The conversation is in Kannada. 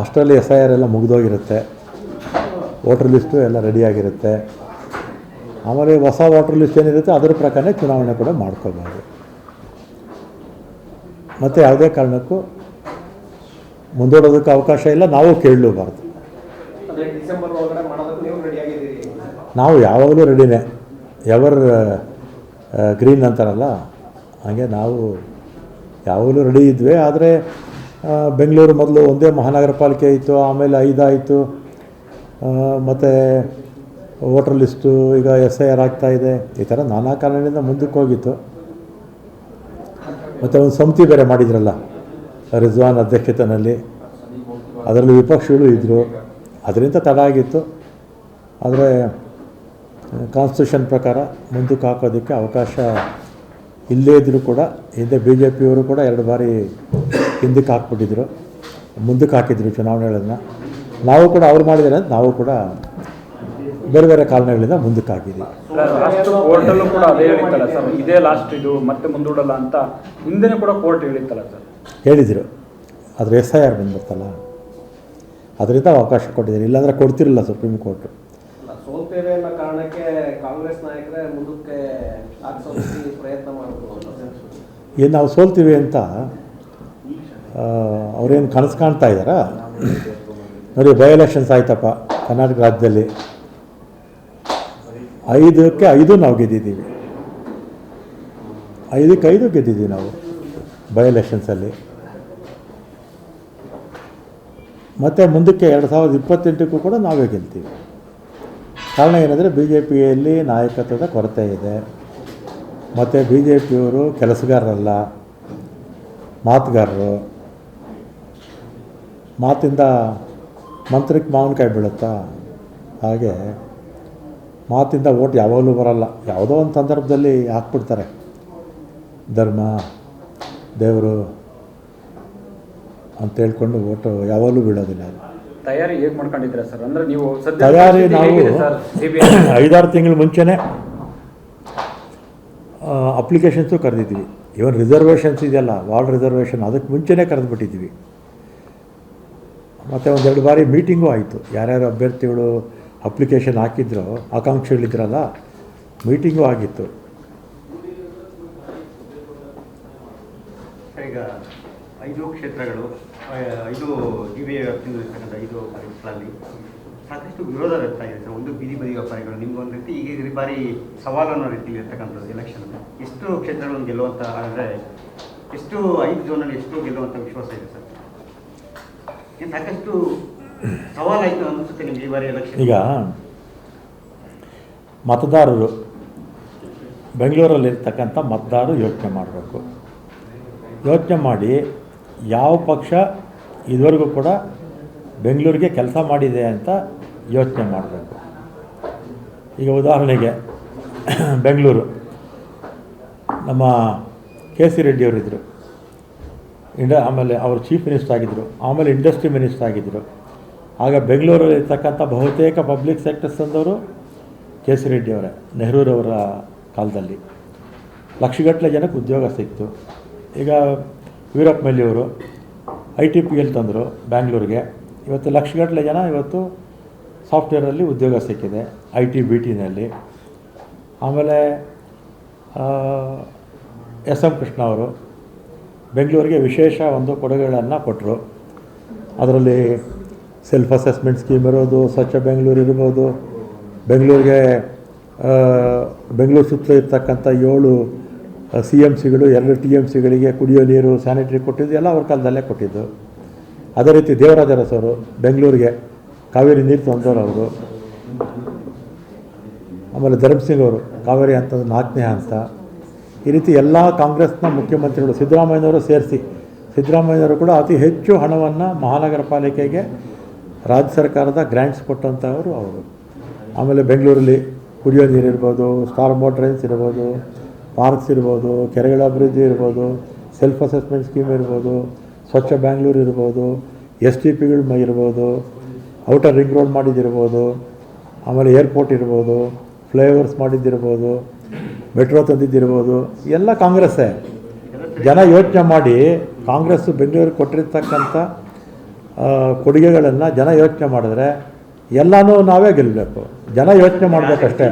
ಅಷ್ಟರಲ್ಲಿ SIR ಎಲ್ಲ ಮುಗಿದೋಗಿರುತ್ತೆ, ವೋಟರ್ ಲಿಸ್ಟು ಎಲ್ಲ ರೆಡಿಯಾಗಿರುತ್ತೆ. ಆಮೇಲೆ ಹೊಸ ವೋಟರ್ ಲಿಸ್ಟ್ ಏನಿರುತ್ತೆ ಅದರ ಪ್ರಕಾರನೇ ಚುನಾವಣೆ ಕೂಡ ಮಾಡ್ಕೋಬೋದು. ಮತ್ತು ಯಾವುದೇ ಕಾರಣಕ್ಕೂ ಮುಂದೂಡೋದಕ್ಕೆ ಅವಕಾಶ ಇಲ್ಲ, ನಾವು ಕೇಳಲೂಬಾರ್ದು. ನಾವು ಯಾವಾಗಲೂ ರೆಡಿನೇ, ಎವರ್ ಗ್ರೀನ್ ಅಂತಾರಲ್ಲ ಹಾಗೆ ನಾವು ಯಾವಾಗಲೂ ರೆಡಿ ಇದ್ವಿ. ಆದರೆ ಬೆಂಗಳೂರು ಮೊದಲು ಒಂದೇ ಮಹಾನಗರ ಪಾಲಿಕೆ ಇತ್ತು, ಆಮೇಲೆ 5 ಆಯಿತು, ಮತ್ತು ವೋಟರ್ ಲಿಸ್ಟು ಈಗ SIR ಆಗ್ತಾಯಿದೆ. ಈ ಥರ ನಾನಾ ಕಾರಣದಿಂದ ಮುಂದಕ್ಕೆ ಹೋಗಿತ್ತು. ಮತ್ತು ಒಂದು ಸಮಿತಿ ಬೇರೆ ಮಾಡಿದ್ರಲ್ಲ ರಿಜ್ವಾನ್ ಅಧ್ಯಕ್ಷತೆಯಲ್ಲಿ, ಅದರಲ್ಲಿ ವಿಪಕ್ಷಗಳು ಇದ್ದರು, ಅದರಿಂದ ತಡ ಆಗಿತ್ತು. ಆದರೆ ಕಾನ್ಸ್ಟಿಟ್ಯೂಷನ್ ಪ್ರಕಾರ ಮುಂದಕ್ಕೆ ಹಾಕೋದಕ್ಕೆ ಅವಕಾಶ ಇಲ್ಲೇ ಇದ್ದರೂ ಕೂಡ ಹಿಂದೆ BJPಯವರು ಕೂಡ 2 ಬಾರಿ ಹಿಂದಕ್ಕೆ ಹಾಕ್ಬಿಟ್ಟಿದ್ರು, ಮುಂದಕ್ಕೆ ಹಾಕಿದ್ರು ಚುನಾವಣೆಗಳನ್ನು. ನಾವು ಕೂಡ ಅವ್ರು ಮಾಡಿದ್ದಾರೆ ಅಂತ ನಾವು ಕೂಡ ಬೇರೆ ಬೇರೆ ಕಾರಣಗಳಿಂದ ಮುಂದಕ್ಕೆ ಹಾಕಿದ್ವಿ. ಕೋರ್ಟಲ್ಲೂ ಕೂಡ ಅದೇ ಹೇಳಿತ್ತಲ್ಲ ಸರ್, ಇದೇ ಲಾಸ್ಟ್, ಇದು ಮತ್ತೆ ಮುಂದೂಡಲ್ಲ ಅಂತ ಹಿಂದೆನೂ ಕೂಡ ಕೋರ್ಟ್ ಹೇಳಿತ್ತಲ್ಲ ಸರ್. ಹೇಳಿದರು, ಆದರೆ SIR ಬಂದ್ಬಿಡ್ತಲ್ಲ, ಅದರಿಂದ ಅವಕಾಶ ಕೊಟ್ಟಿದ್ದಾರೆ. ಇಲ್ಲಾಂದರೆ ಕೊಡ್ತಿರಲಿಲ್ಲ ಸುಪ್ರೀಂ ಕೋರ್ಟು. ಸೋಲ್ತೇವೆ ಅನ್ನೋ ಕಾರಣಕ್ಕೆ ಕಾಂಗ್ರೆಸ್ ನಾಯಕರೇ ಮುಂದಕ್ಕೆ ಹಾಕ್ಸೋದಕ್ಕೆ ಪ್ರಯತ್ನ ಮಾಡಬಹುದು. ಏನು ನಾವು ಸೋಲ್ತೀವಿ ಅಂತ ಅವ್ರೇನು ಕನಸು ಕಾಣ್ತಾ ಇದ್ದಾರಾ? ನೋಡಿ, ಬೈ ಎಲೆಕ್ಷನ್ಸ್ ಆಯ್ತಪ್ಪ ಕರ್ನಾಟಕ ರಾಜ್ಯದಲ್ಲಿ, 5ಕ್ಕೆ 5 ನಾವು ಗೆದ್ದಿದ್ದೀವಿ, 5ಕ್ಕೆ 5 ಗೆದ್ದಿದ್ದೀವಿ ನಾವು ಬೈ ಎಲೆಕ್ಷನ್ಸಲ್ಲಿ. ಮತ್ತು ಮುಂದಕ್ಕೆ 2028ಕ್ಕೂ ಕೂಡ ನಾವೇ ಗೆಲ್ತೀವಿ. ಕಾರಣ ಏನಂದರೆ BJPಯಲ್ಲಿ ನಾಯಕತ್ವದ ಕೊರತೆ ಇದೆ, ಮತ್ತು BJPಯವರು ಕೆಲಸಗಾರರಲ್ಲ, ಮಾತುಗಾರರು. ಮಾತಿಂದ ಮಂತ್ರಕ್ಕೆ ಮಾವಿನಕಾಯಿ ಬೀಳುತ್ತಾ, ಹಾಗೆ ಮಾತಿಂದ ಓಟ್ ಯಾವಾಗಲೂ ಬರಲ್ಲ. ಯಾವುದೋ ಒಂದು ಸಂದರ್ಭದಲ್ಲಿ ಹಾಕ್ಬಿಡ್ತಾರೆ, ಧರ್ಮ ದೇವರು ಅಂತ ಹೇಳ್ಕೊಂಡು ಓಟು ಯಾವಾಗಲೂ ಬೀಳೋದಿಲ್ಲ. ತಯಾರಿ ಹೇಗೆ ಮಾಡ್ಕೊಂಡಿದ್ದೀರಾ ಸರ್? ಅಂದರೆ ನೀವು ತಯಾರಿ ನಾವು 5-6 ತಿಂಗಳ ಮುಂಚೆನೇ ಅಪ್ಲಿಕೇಶನ್ಸು ಕರೆದಿದ್ವಿ. ಇವನ್ ರಿಸರ್ವೇಷನ್ಸ್ ಇದೆಯಲ್ಲ, ವಾರ್ಡ್ ರಿಸರ್ವೇಷನ್, ಅದಕ್ಕೆ ಮುಂಚೆನೇ ಕರೆದುಬಿಟ್ಟಿದ್ವಿ. ಮತ್ತು 1-2 ಬಾರಿ ಮೀಟಿಂಗೂ ಆಯಿತು. ಯಾರ್ಯಾರು ಅಭ್ಯರ್ಥಿಗಳು ಅಪ್ಲಿಕೇಶನ್ ಹಾಕಿದ್ರು, ಆಕಾಂಕ್ಷಿಗಳಿದ್ರಲ್ಲ, ಮೀಟಿಂಗೂ ಆಗಿತ್ತು. ಈಗ 5 ಕ್ಷೇತ್ರಗಳು, 5 DBA ವ್ಯಾಪ್ತಿಯಲ್ಲಿರ್ತಕ್ಕಂಥ 5 ಪಾಲಿಕೆಗಳಲ್ಲಿ ಸಾಕಷ್ಟು ವಿರೋಧ ವ್ಯಕ್ತ ಆಗಿದೆ ಸರ್. ಒಂದು ಬೀದಿ ಬದಿ ವ್ಯಾಪಾರಿಗಳು ನಿಮ್ಗೊಂದು ರೀತಿ, ಈಗ ಈ ಬಾರಿ ಸವಾಲು ಅನ್ನೋ ರೀತಿಯಲ್ಲಿ ಇರ್ತಕ್ಕಂಥದ್ದು ಎಲೆಕ್ಷನ್. ಎಷ್ಟು ಕ್ಷೇತ್ರಗಳನ್ನು ಗೆಲ್ಲುವಂಥ, ಅಂದರೆ ಎಷ್ಟು 5 ಝೋನಲ್ಲಿ ಎಷ್ಟು ಗೆಲ್ಲುವಂಥ ವಿಶ್ವಾಸ ಇದೆ ಸರ್? ಸಾಕಷ್ಟು ಸವಾಲಾಯಿತು ಅನಿಸುತ್ತೆ ನಿಮಗೆ ಈ ಬಾರಿ ಎಲೆಕ್ಷನ್. ಈಗ ಮತದಾರರು, ಬೆಂಗಳೂರಲ್ಲಿರ್ತಕ್ಕಂಥ ಮತದಾರರು ಯೋಚನೆ ಮಾಡಬೇಕು. ಯೋಚನೆ ಮಾಡಿ ಯಾವ ಪಕ್ಷ ಇದುವರೆಗೂ ಕೂಡ ಬೆಂಗಳೂರಿಗೆ ಕೆಲಸ ಮಾಡಿದೆ ಅಂತ ಯೋಚನೆ ಮಾಡಬೇಕು. ಈಗ ಉದಾಹರಣೆಗೆ ಬೆಂಗಳೂರು, ನಮ್ಮ KC ರೆಡ್ಡಿಯವರಿದ್ದರು, ಆಮೇಲೆ ಅವರು ಚೀಫ್ ಮಿನಿಸ್ಟರ್ ಆಗಿದ್ದರು, ಆಮೇಲೆ ಇಂಡಸ್ಟ್ರಿ ಮಿನಿಸ್ಟರ್ ಆಗಿದ್ದರು. ಆಗ ಬೆಂಗಳೂರಲ್ಲಿರ್ತಕ್ಕಂಥ ಬಹುತೇಕ ಪಬ್ಲಿಕ್ ಸೆಕ್ಟರ್ಸ್ ಅಂದವರು KC ರೆಡ್ಡಿಯವರೇ, ನೆಹರೂರವರ ಕಾಲದಲ್ಲಿ ಲಕ್ಷಗಟ್ಟಲೆ ಜನಕ್ಕೆ ಉದ್ಯೋಗ ಸಿಕ್ತು. ಈಗ ವೀರಪ್ಪ ಮೊಯ್ಲಿಯವರು ITPL ತಂದರು ಬ್ಯಾಂಗ್ಳೂರಿಗೆ, ಇವತ್ತು ಲಕ್ಷಗಟ್ಟಲೆ ಜನ ಇವತ್ತು ಸಾಫ್ಟ್ವೇರಲ್ಲಿ ಉದ್ಯೋಗ ಸಿಕ್ಕಿದೆ, IT BTನಲ್ಲಿ. ಆಮೇಲೆ SM ಕೃಷ್ಣ ಅವರು ಬೆಂಗಳೂರಿಗೆ ವಿಶೇಷ ಒಂದು ಕೊಡುಗೆಗಳನ್ನು ಕೊಟ್ಟರು. ಅದರಲ್ಲಿ ಸೆಲ್ಫ್ ಅಸೆಸ್ಮೆಂಟ್ ಸ್ಕೀಮ್ ಇರೋದು, ಸ್ವಚ್ಛ ಬೆಂಗಳೂರು ಇರ್ಬೋದು, ಬೆಂಗಳೂರಿಗೆ ಬೆಂಗಳೂರು ಸುತ್ತಲೂ ಇರ್ತಕ್ಕಂಥ 7 CMCಗಳು, 2 TMCಗಳಿಗೆ ಕುಡಿಯೋ ನೀರು, ಸ್ಯಾನಿಟರಿ ಕೊಟ್ಟಿದ್ದು ಎಲ್ಲ ಅವ್ರ ಕಾಲದಲ್ಲೇ ಕೊಟ್ಟಿದ್ದು. ಅದೇ ರೀತಿ ದೇವರಾಜ ಅರಸವರು ಬೆಂಗಳೂರಿಗೆ ಕಾವೇರಿ ನೀರು ತಂದವರು ಅವರು. ಆಮೇಲೆ ಧರ್ಮಸಿಂಗ್ ಅವರು ಕಾವೇರಿ ಹಂತದ 4ನೇ ಹಂತ. ಈ ರೀತಿ ಎಲ್ಲ ಕಾಂಗ್ರೆಸ್ನ ಮುಖ್ಯಮಂತ್ರಿಗಳು, ಸಿದ್ದರಾಮಯ್ಯನವರು ಸೇರಿಸಿ, ಸಿದ್ದರಾಮಯ್ಯನವರು ಕೂಡ ಅತಿ ಹೆಚ್ಚು ಹಣವನ್ನು ಮಹಾನಗರ ಪಾಲಿಕೆಗೆ ರಾಜ್ಯ ಸರ್ಕಾರದ ಗ್ರ್ಯಾಂಟ್ಸ್ ಕೊಟ್ಟಂಥವರು ಅವರು. ಆಮೇಲೆ ಬೆಂಗಳೂರಲ್ಲಿ ಕುಡಿಯೋ ನೀರು ಇರ್ಬೋದು, ಸ್ಟಾರ್ ಮೋಟ್ರೈನ್ಸ್ ಇರ್ಬೋದು, ಪಾರ್ಕ್ಸ್ ಇರ್ಬೋದು, ಕೆರೆಗಳ ಅಭಿವೃದ್ಧಿ ಇರ್ಬೋದು, ಸೆಲ್ಫ್ ಅಸೆಸ್ಮೆಂಟ್ ಸ್ಕೀಮ್ ಇರ್ಬೋದು, ಸ್ವಚ್ಛ ಬ್ಯಾಂಗ್ಳೂರು ಇರ್ಬೋದು, STPಗಳು ಇರ್ಬೋದು, ಔಟರ್ ರಿಂಗ್ ರೋಡ್ ಮಾಡಿದ್ದಿರ್ಬೋದು, ಆಮೇಲೆ ಏರ್ಪೋರ್ಟ್ ಇರ್ಬೋದು, ಫ್ಲೈಓವರ್ಸ್ ಮಾಡಿದ್ದಿರ್ಬೋದು, ಮೆಟ್ರೋ ತಂದಿದ್ದಿರ್ಬೋದು, ಎಲ್ಲ ಕಾಂಗ್ರೆಸ್ಸೇ. ಜನ ಯೋಚನೆ ಮಾಡಿ, ಕಾಂಗ್ರೆಸ್ಸು ಬೆಂಗಳೂರಿಗೆ ಕೊಟ್ಟಿರ್ತಕ್ಕಂಥ ಕೊಡುಗೆಗಳನ್ನು ಜನ ಯೋಚನೆ ಮಾಡಿದ್ರೆ ಎಲ್ಲನೂ ನಾವೇ ಗೆಲ್ಲಬೇಕು. ಜನ ಯೋಚನೆ ಮಾಡಬೇಕಷ್ಟೇ.